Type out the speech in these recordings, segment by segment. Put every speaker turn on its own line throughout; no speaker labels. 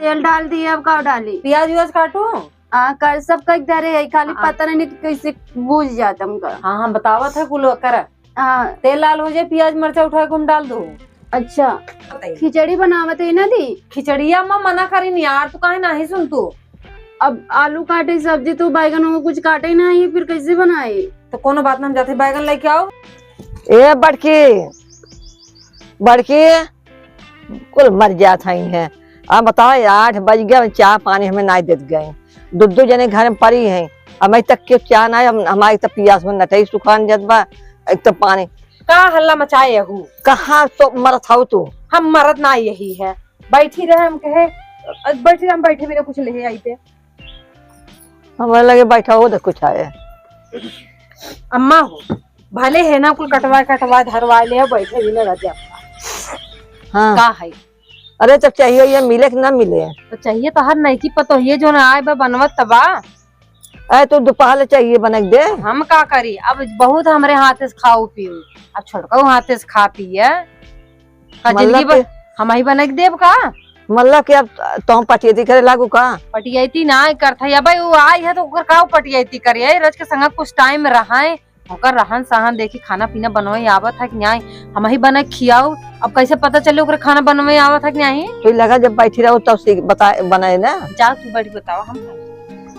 तेल डाल दिए, अब का डाली?
प्याज व्याज काटू?
कर सब कह दे रहे, खाली पता नहीं कैसे बूझ जाता हमका।
हाँ हाँ बतावा था कुल कर। तेल लाल हो जाए, प्याज मरचा उठा के डाल दो।
अच्छा खिचड़ी बनावत है ना दी?
खिचड़िया मैं मना करी नहीं यार, तू काहे नहीं सुन तू।
अब आलू काटे सब्जी तो बैगन हो कुछ काटे ना है, फिर कैसे बनाए?
तो कोनो बात ना, हम जाते बैगन लेके आओ।
ए बड़की बड़की कुल मर जात है। अब बताओ 8 बज गया, चाय पानी हमें नहीं देते गए। दो जने घर में पड़ी हैं, हमें तक के चाय ना, हमारी तक पियास में नटई सुखान जतबा एक तो पानी
का हल्ला मचाए हूँ।
कहाँ तो मरत हो तू?
हम मरद ना यही है, बैठी रहे हम कहे बैठे, हम बैठे बिना कुछ ले आई थे।
हमें लगे बैठा हो तो कुछ आए।
अम्मा हो भले है ना, कुल कटवा धरवा ले, बैठे भी ना रहते।
हाँ
का है?
अरे तो चाहिए ये मिले कि ना मिले?
तो चाहिए तो हर नहीं की पतो ये जो ना आए बनवत तबा।
अरे तो दोपहर चाहिए बना दे।
हम का करी, अब बहुत हमरे हाथ से खाओ पियो, अब छोड़को हाथ से खा पिए। हम ही बना के देव का
मतलब कि अब तुम पटियती करे लागू का?
पटियती ना करता भाई, वो आई है तो ओकर का पटियती करिए। रोज के संग कुछ टाइम रहाए, ओकर रहन सहन देखी, खाना पीना बनवे आवत है कि नहीं, हम ही बना खियाओ। अब कैसे पता चले ओकर खाना बनवे आवत है कि नहीं?
तो लगा जब बैठी रहो तब सीख बता बनाए ना।
जा तू बैठ बताओ हम।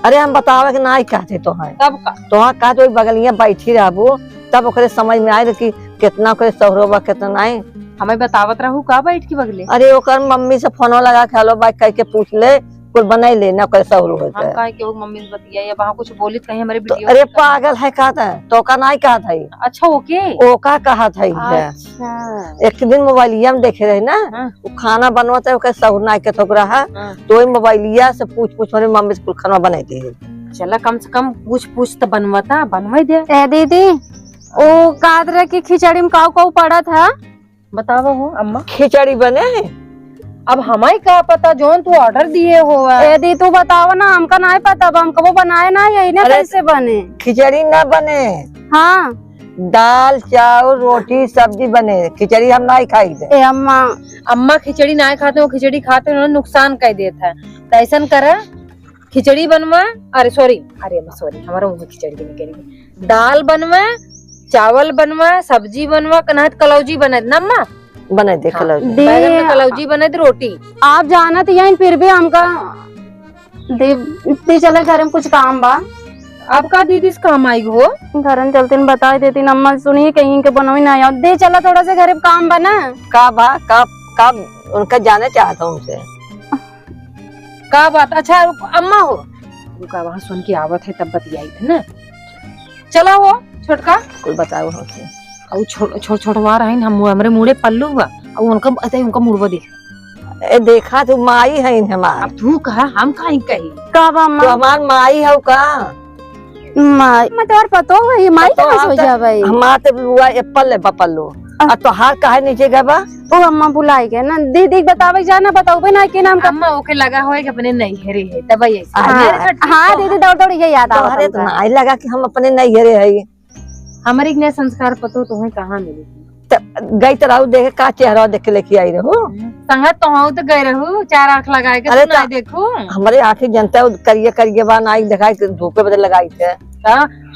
अरे हम बतावे कि ना कहते तो है
तब का
तो का तो बगलिया बैठी रहबो, तब ओकरे समझ में आए कि कितना ओकरे सहरो बा कितना नहीं।
हमें बतावत रहू का बैठ के बगले?
अरे ओकर मम्मी से फोनो लगा के हेलो बाइक कह के पूछ ले, कुल बनाई ले ना ओकर सहरो होता है।
हम काहे के वो मम्मी से बतिया या वहां कुछ बोली कहीं हमारे वीडियो?
अरे पागल है कहता है तो का नहीं कहता है।
अच्छा ओके
ओका कहा था।
अच्छा
एक दिन मोबाइलिया में देखे रहे ना, वो खाना बनवाता है ओकर सहर नहीं के थोक रहा, तो मोबाइलिया से पूछ मेरी मम्मी से कुल खाना बनाते है।
चला कम से कम पूछ तो बनवाता बनवाई दे।
ए दीदी ओ कादरा की खिचड़ी में काऊ पड़ा था?
बताओ हो अम्मा।
खिचड़ी बने?
अब हमारी का पता, जोन तू ऑर्डर दिए हो।
ए दी तू बताओ ना, हमका नहीं पता, हमको वो बनाए ना यही ना कैसे बने?
खिचड़ी ना बने।
हाँ
दाल चावल रोटी सब्जी बने, खिचड़ी हम नहीं खाई थे।
ए
अम्मा खिचड़ी नहीं खाते, वो खिचड़ी खाते उन्होंने नुकसान कर देता है। तो ऐसा करे खिचड़ी बनवा, अरे सॉरी हमारा मुंह खिचड़ी नहीं करेगी। दाल बनवा, चावल बनवा, सब्जी बनवा, कन्हत कलौजी बने नम्मा
बने दे
कलौजी बने दे, रोटी।
आप जाना तो यही, फिर भी हमका दे चले घर में कुछ काम बा।
आपका दीदी से काम आई हो?
घर में चलते बता देती अम्मा, सुनिए कहीं के बनवी ना आया दे चला, थोड़ा सा घर में काम बना
का बा का उनका जाने चाहता हूँ उनसे
का बात। अच्छा अम्मा हो रुका, वहाँ सुन की आवत है तब बतियाई थे ना। चला हो छोटका
कुछ बताओ हमसे।
और छोटवा रहे हम हमरे मुड़े पल्लू हुआ, और उनका मुड़वा देख।
ए देखा तू माई है हमार।
अब तू कहा हम कहीं कही
का बा
तो हमार माई है का?
माई मैं तोर पतो है माई
तो
कैसे हो जा भाई?
हमार तो बुआ एप्पल है पपल्लो, और तो हार काहे नीचे गए बा?
ओ अम्मा बुलाई के ना दीदी बतावे जाना, बताओ ना कि नाम का
अम्मा ओके लगा होए कि अपने नैहरे है तब ऐसे।
हां दीदी दौड़ ये याद आ।
अरे तो नहीं लगा कि हम अपने नैहरे है।
हमारे एक नया संस्कार पतो तुम्हें कहाँ मिली?
गई तो रहू देखे का चेहरा देख के लेके आई रहू
संगत तो हो तो गए रहू 4 आंख लगाए के।
अरे
तो नहीं देखू
हमारे आंखें जनता करिए बा नाई दिखाई धूपे बदल लगाई थे।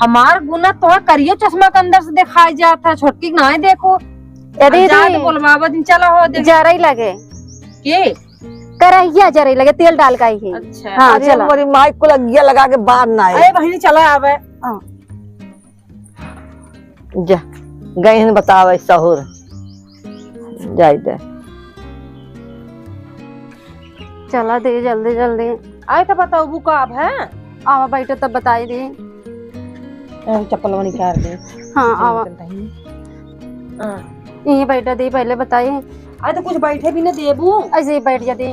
हमार गुना तो करियो चश्मा के अंदर से दिखाई जाता, छोटकी नहीं देखो।
दीदी
बोलवा दिन चला हो
जरा ही लगे
के
करहिया जरा ही लगे तेल डाल का ही।
अच्छा
हाँ चला
हमारी माई को लगिया लगा के बाहर ना आए।
अरे बहनी चला आवे
जा गई हैं बतावे सहूर जाई दे।
चला दे जल्दी जल्दी
आए तो बताओ बुका अब है।
आवा बैठो तब बताई दी।
चप्पल निकाल दे।
हाँ आवा यही बैठा दी, पहले बताई।
आज तो कुछ बैठे भी ना देबू,
ऐसे ही बैठ जाती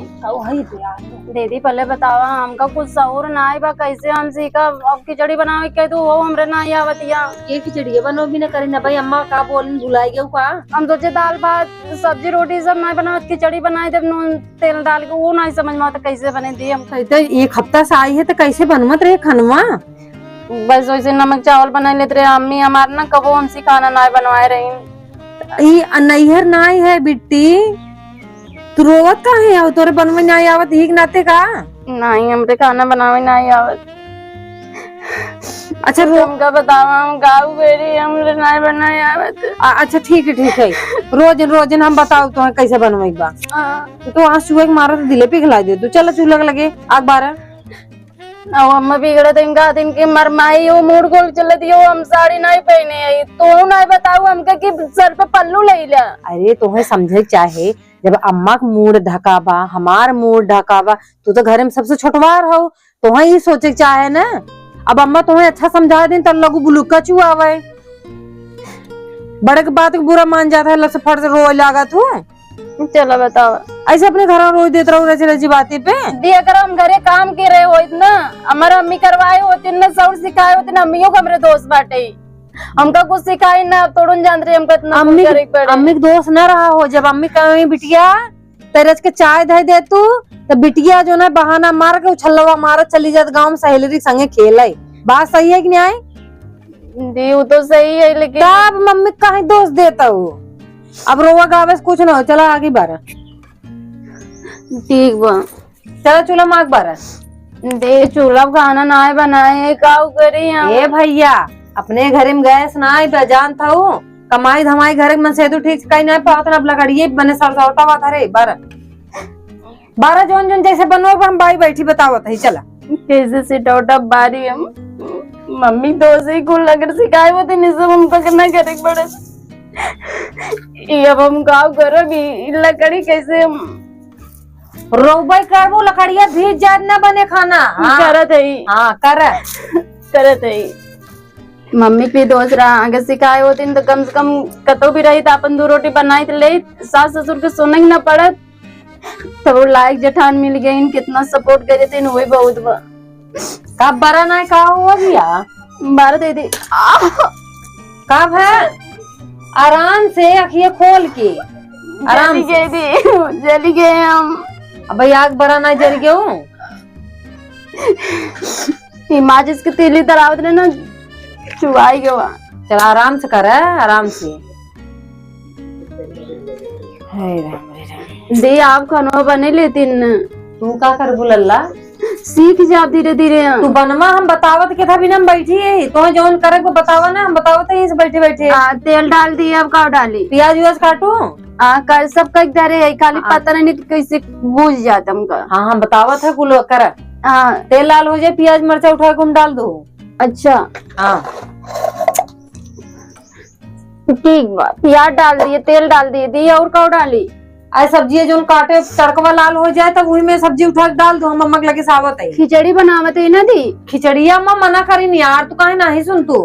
दीदी। पहले बतावा हमका कुछ सहूर ना आई बा, कैसे हम सीखा अब खिचड़ी बनावे के तो वो हमरे ना आवतिया।
ये खिचड़ी बनो भी ना करे ना भाई। अम्मा का बोल भुलाई गयो का?
हम सोचे दाल भात सब्जी रोटी सब नहीं बना, खिचड़ी बनाई जब नून तेल डाल के, वो नहीं समझ में आता कैसे बने दी। हम
कहते 1 हफ्ता से आई है तो कैसे बनवत रहे खनवा?
बस वैसे नमक चावल बना लेते रहे अम्मी हमारे ना, कबो हमसे खाना नहीं बनवाए रही।
नैहर नाई है बिट्टी तू रोवत का है? तोरे बनवे नहीं आवत ही नाते का?
नहीं हमरे खाना बनावे नहीं आवत।
अच्छा
हमका बतावा, हम गाँव बेरी हमरे नहीं बनाए आवत।
अच्छा ठीक है रोजन रोजन हम बताओ तो कैसे बनवाई बा। तो आज सुबह के मारा तो दिले पे खिला दे तू। चल चूल्हा लगे आग बारा।
अब अम्मा बिगड़े दिन का दिन की मरमाई वो मूड गोल चलती है, वो हम साड़ी नहीं पहने आई तो नहीं बताऊ हमके कि सर पे पल्लू ले ला।
अरे तुम्हें समझे चाहे जब अम्मा का मूड ढकाबा हमार मूड ढकाबा तू तो घर में सबसे छोटवार हो, तुम्हें ये सोचे चाहे ना। अब अम्मा तुम्हें अच्छा समझा दे तब लगू बुलुका चुआवे, बड़े के बात को बुरा मान जाता है, लस फट से रो लागा तू।
चलो बताओ,
ऐसे अपने घर रोज देते रहो रची रची बातें पे।
दिया कर हम घरे काम के रहे हो इतना, हमारा अम्मी करवाए होती ना, सौर सिखाए होती ना, अम्मियों को हमरे दोस्त बाटे हमका कुछ सिखाई ना, तोड़न जान रही हमका इतना
अम्मी के दोस्त न रहा हो। जब अम्मी कहे बिटिया तेरज के चाय दे दे तू तो बिटिया जो ना बहाना मार के उछलवा मार चली जात गाँव में सहेली संगे खेले। बात सही है कि नहीं?
दी वो तो सही है लेकिन
तब मम्मी कहीं दोस्त देता हूँ। अब रोवा गावे से कुछ ना हो, चला आगे बारा।
ठीक बा,
चला चूल्हा माग बारा।
दे चूल्हा खाना ना बनाए काऊ करी हम।
ए भैया अपने घर में गैस ना आई बेजान था वो कमाई धमाई घर में से तो ठीक से कहीं नहीं पाता ना लकड़िए बने सरसौटा हुआ था रे। बारा बारा जोन जोन जैसे बनो हम बाई बैठी बतावत है। चला
कैसे सिटौटा बारी हम मम्मी तो से को लगर सिखाए होते नहीं सब हमको करना करे पड़े। अब हम गाँव करोगी लकड़ी कैसे हम
रोबाई करबो लकड़िया भीज जात ना बने खाना।
करत है।
हाँ
करत है मम्मी पे दूसरा आगे सिखाए होते तो कम से कम कतो भी रही तो अपन 2 रोटी बनाई तो ले सास ससुर के सुनने न पड़त। तो वो लायक जेठान मिल गई, कितना सपोर्ट करे थे वही बहुत बा।
कब बड़ा ना का हुआ भैया
12 दे दी
कब है? आराम से अखिए खोल के आराम से
जली गए हम।
अब आग बड़ा ना जल गए हूँ।
माचिस की तीली तरावत ने ना चुवाई गवा।
चल आराम से कर आराम से।
दे आप खाना बने लेती न
तू का कर बुलल्ला
सीख जा धीरे धीरे।
तू बनवा हम बतावत के था बिना हम बैठी है तो जोन करे को बतावा ना हम बतावत है बैठे बैठे।
तेल डाल दिए अब का डाली
प्याज व्याज काटू
कर सब कई धरे है खाली पता नहीं कैसे बूझ जाता हमका।
हाँ हम बतावत है कुल कर।
हाँ
तेल लाल हो जाए प्याज मरचा उठा के हम डाल दो।
अच्छा
हाँ
ठीक बा, प्याज डाल दिए तेल डाल दिए और का डाली
आई सब्जी जो काटे तड़कवा लाल हो जाए तब वही में सब्जी उठा के डाल दो। हम अम्मा लगे सावत है
खिचड़ी बनावत है ना दी।
खिचड़िया अम्मा मना करी नहीं यार तू काहे नहीं सुन तू।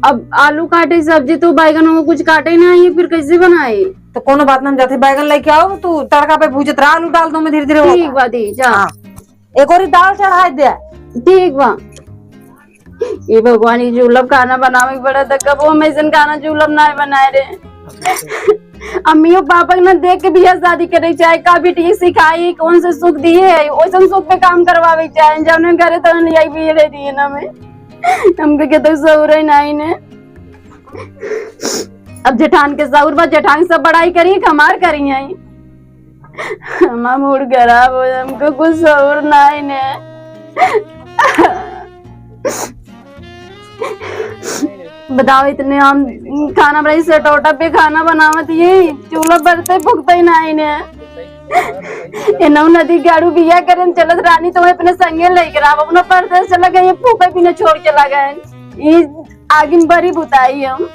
अब आलू काटे सब्जी तो बैगन को कुछ काटे नहीं फिर कैसे बनाए?
तो कोनो बात ना हम जाते बैगन लेके आओ तू तड़का पे भूजत रहा आलू डाल दो मैं धीरे धीरे।
ठीक बा दी जा।
एक और दाल चढ़ा दे।
ठीक बा। ये भगवान ही जुलब खाना बनावे पड़ा था कब हम ऐसा खाना जुलब ना बनाए रे। अम्मी और पापा ना देख के बियाह शादी करे चाहे का बेटी सिखाई कौन से सुख दिए है वैसा सुख पे काम करवावे चाहे जब करे तो नहीं आई भी रह दिए ना मैं हमके के तो सौर ही नहीं ने। अब जेठान के सौर बा जेठान सब बड़ाई करी कमार करी है हमारा मूड खराब हो हमको कुछ सौर नहीं ने। बताओ इतने हम खाना बनाई सटोटा पे खाना बनावत ये चूल्हा बरते भुगते नहीं ने। इनो नदी गाड़ू बिया करन चलत रानी तो अपने संगे लेकर आप अपना परदेश चला गए फूफे भी न छोड़ के लगा ये आगिन बड़ी बुताई हम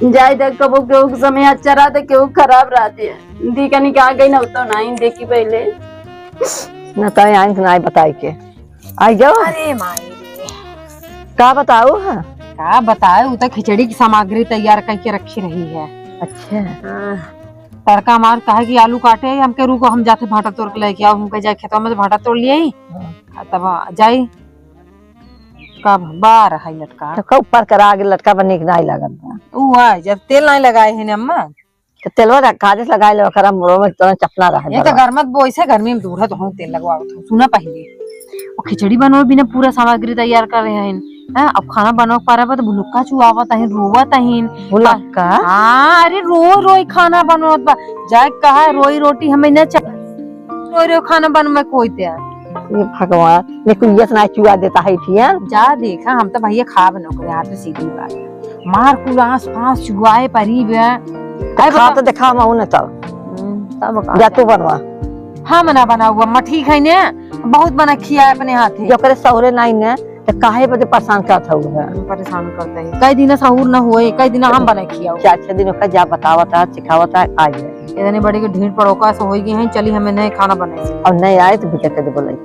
जाए देख कबो क्यों समय अच्छा रहा था क्यों खराब रहते है दी का निकाह गई न तो नहीं देखी पहले
न तो आई सुनाई बताई के आई जाओ।
अरे माई
का बताओ है
क्या बताए वो तो खिचड़ी की सामग्री तैयार करके रखी रही है।
अच्छा
तड़का मार कहा कि आलू काटे हमके रुको हम जाते भाटा तोड़ के लेके आओ हमके जाए खेतों में भाटा तोड़ लिए तब जाई कब बार है लटका
तो ऊपर करा आगे लटका बनने की नहीं लगन
वो है जब तेल नहीं लगाए है अम्मा
तो तेलवा कागज लगाए लो खरा मुड़ो में तो चपना रहा
ये तो गर्मत वो ऐसे गर्मी में दूर है तो हम तेल लगवाओ तो सुना पहले और खिचड़ी बनो बिना पूरा सामग्री तैयार कर रहे हैं अब खाना बनाओ पा रहा तो भुलुक्का चुआवत है, रोवत है।
भुलक्का?
हाँ, अरे रोई खाना बनवत बा। जाए कहा रोई रोटी हमें न रोई खाना बनवे कोई ते।
ये भगवान ने कोई ये ना चुआ देता है ठिया।
जा देखा हम तो भैया खा बनो करे हाथ में सीधी बात मार कुल आस पास चुआए परी बे।
खा तो देखा मैं उन्हें तब
तब
जा तू बनवा।
हाँ मना बना हुआ अम्मा ठीक है ने, बहुत बना खिया अपने हाथे।
जो करे सहुरे नहीं ने तो काहे बदे परेशान करत हुआ है।
परेशान करता है कई दिन सहूर न होए, कई दिन हम बना खिया
4-6 दिन का जा बतावत है सिखावत है आ जाए।
इतने बड़े के ढीठ पड़ोका से होई गई है। चली हमें नहीं खाना बनाए से
और नहीं आए तो बेटा कदे बोलाई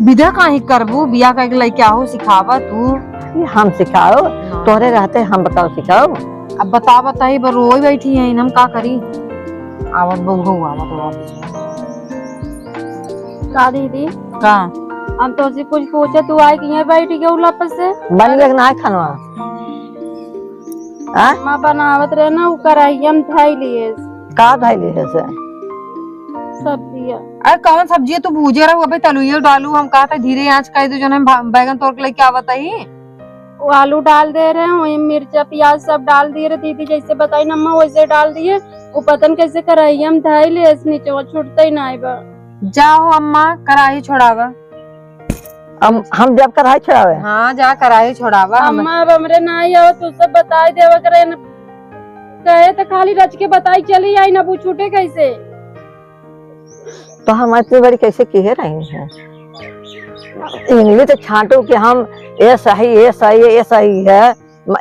विदा काहे करबू बिया का लइका हो सिखावा तू।
हम सिखाओ तोरे रहते हम बताओ सिखाओ।
अब बता ही बर रोई बैठी है हम का करी। आवत बहु आवत
का दीदी
का
हम तो से कुछ पूछे तू आई कि बैठ गए वापस से
बन गया ना खाना हां
मां बनावत रहे ना वो कराई हम थाई लिए
का धैली है से
सब्जी।
अरे कौन सब्जी है तू भूजे रहा अबे तलुइयो डालू हम कहा था धीरे आंच कर दे जो हम बैगन तोड़ के लेके आवत ही।
वो आलू डाल दे रहे हैं मिर्चा प्याज सब डाल दिए रहे दीदी जैसे बताई नम्मा वैसे डाल दिए। वो पतन कैसे कराई हम थाई लिए नीचे छूटता ही ना बा।
जाओ अम्मा कराही छोड़ावा।
हम जब कराही छोड़ावे।
हाँ जा कराही छोड़ावा।
अम्मा अब हमरे ना आई हो तू सब बताई देवा करे न कहे तो खाली रच के बताई चली आई ना वो छूटे कैसे।
तो हम इतनी बड़ी कैसे किए रही हैं इंग्लिश तो छांटो कि हम ये सही है।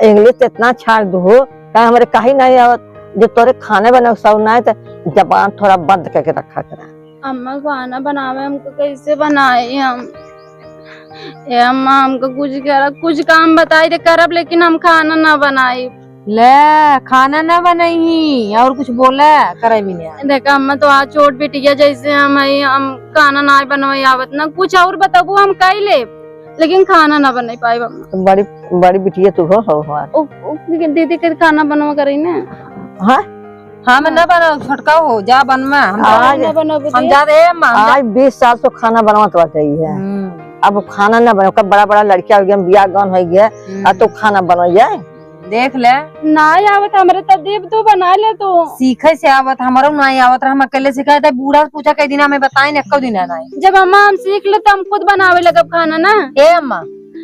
इंग्लिश तो इतना छाट दो कहीं हमारे कहीं नहीं आवत। जो तोरे खाने बने सब ना तो जबान थोड़ा बंद करके रखा करा।
अम्मा खाना बनावे हमको कैसे बनाए हम ए अम्मा हमको कुछ काम बताई दे करब लेकिन हम खाना ना बनाई।
ले खाना ना बनाई और कुछ बोला करे भी नहीं।
देखा अम्मा तो आज चोट बिटिया जैसे हम खाना ना बनवाई आवत ना कुछ और बताबू हम कई ले लेकिन खाना ना बना पाए।
बड़ी बिटिया तू हो
दीदी के खाना बनवा करी ना।
हाँ
हाँ मैं ना बनाओ छोटका हो जा बनवा हम जा दे अम्मा।
आज 20 साल से खाना बनवा तो है। अब खाना ना बनो बड़ा लड़किया हो गया बियाह गान हो गया अब तो खाना बनो जाए
देख ले
ना आवत हमारे तदीब तो बना ले तो
सीखे से आवत हमारा नहीं आवत हम अकेले सिखाए थे। बूढ़ा पूछा कई दिन हमें बताए न कब दिन ना
जब अम्मा हम सीख ले तो हम खुद बनावे लगब खाना ना।
ए अम्मा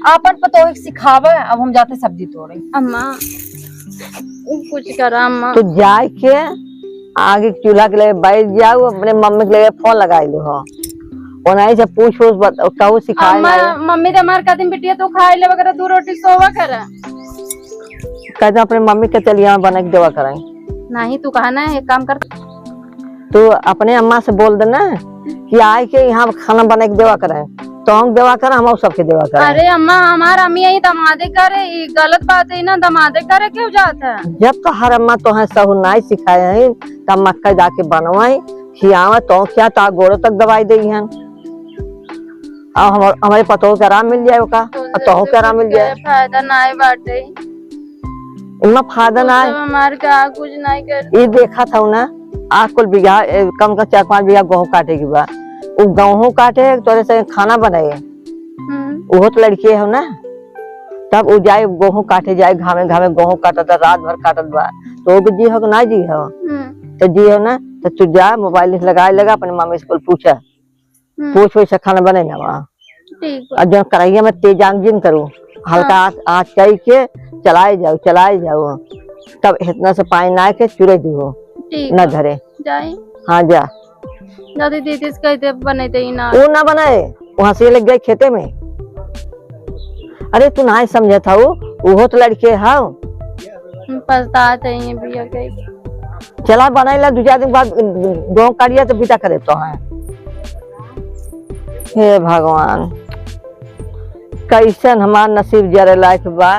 आपन पतो सिखावे अब हम जाते सब्जी तोड़े।
अम्मा कुछ करा अम्मा
तो जाए के आगे चूल्हा के लिए बैठ जाओ अपने मम्मी के लिए फोन लगाई लो हो उन्हें से पूछ कहू सिखाए।
मम्मी तो हमारे कदम बिटिया तो खाए ले वगैरह 2 रोटी सोवा करे
कहते अपने मम्मी के चलिए बना के देवा कराए।
नहीं तू कहा ना एक काम कर
तू अपने अम्मा से बोल देना कि आए के यहाँ खाना बना के देवा कराए तो हम देवा कर हम सबके देवा कर।
अरे अम्मा हमारा अम्मी यही दमादे करे गलत बात है ना दमादे करे क्यों जाता है।
जब तो हर अम्मा तो है सहु नहीं सिखाए हैं तब मक्का जाके बनवाई खियावा तो क्या ता गोड़ो तक दवाई दी है हमारे पतो के आराम मिल जाए का तो के आराम मिल जाए।
फायदा ना बाटे
इनमें फायदा ना
हमारे का कुछ नहीं कर।
ये देखा था ना आग कुल बीघा कम 4-5 बीघा गेहूँ काटे की बात वो गेहूँ काटे तोरे से खाना बनाए वो तो लड़की है ना तब वो जाए गेहूँ काटे जाए घामे गेहूँ काटत रात भर काटत बा तो जी हो ना जी हो तो जी हो ना तो तू जा मोबाइल लगाए लगा अपने मम्मी से पूछा पूछ वैसे खाना बने ना वहाँ और जो कढ़ाइया में तेज आग जिन करूँ हल्का आँच कई के चलाए जाओ तब इतना से पानी ना के चुरे दो न धरे
जाए।
हाँ जा
दीदी कहते बने ना
वो ना बनाए वहां से लग गए खेते में। अरे तू ना समझे था वो तो लड़के हाँ
पछताते हैं भैया के
चला बनाए ला 2-4 दिन बाद गेहूं काटिया तो बीता करे तो है। हे भगवान कैसन हमार नसीब जरे लायक बा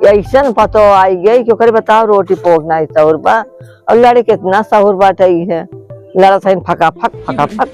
ऐसन पतो आई गई क्यों करे बताओ रोटी पोगना सहूर बा और लड़के कितना सहूर बाटे है लड़ा फका फक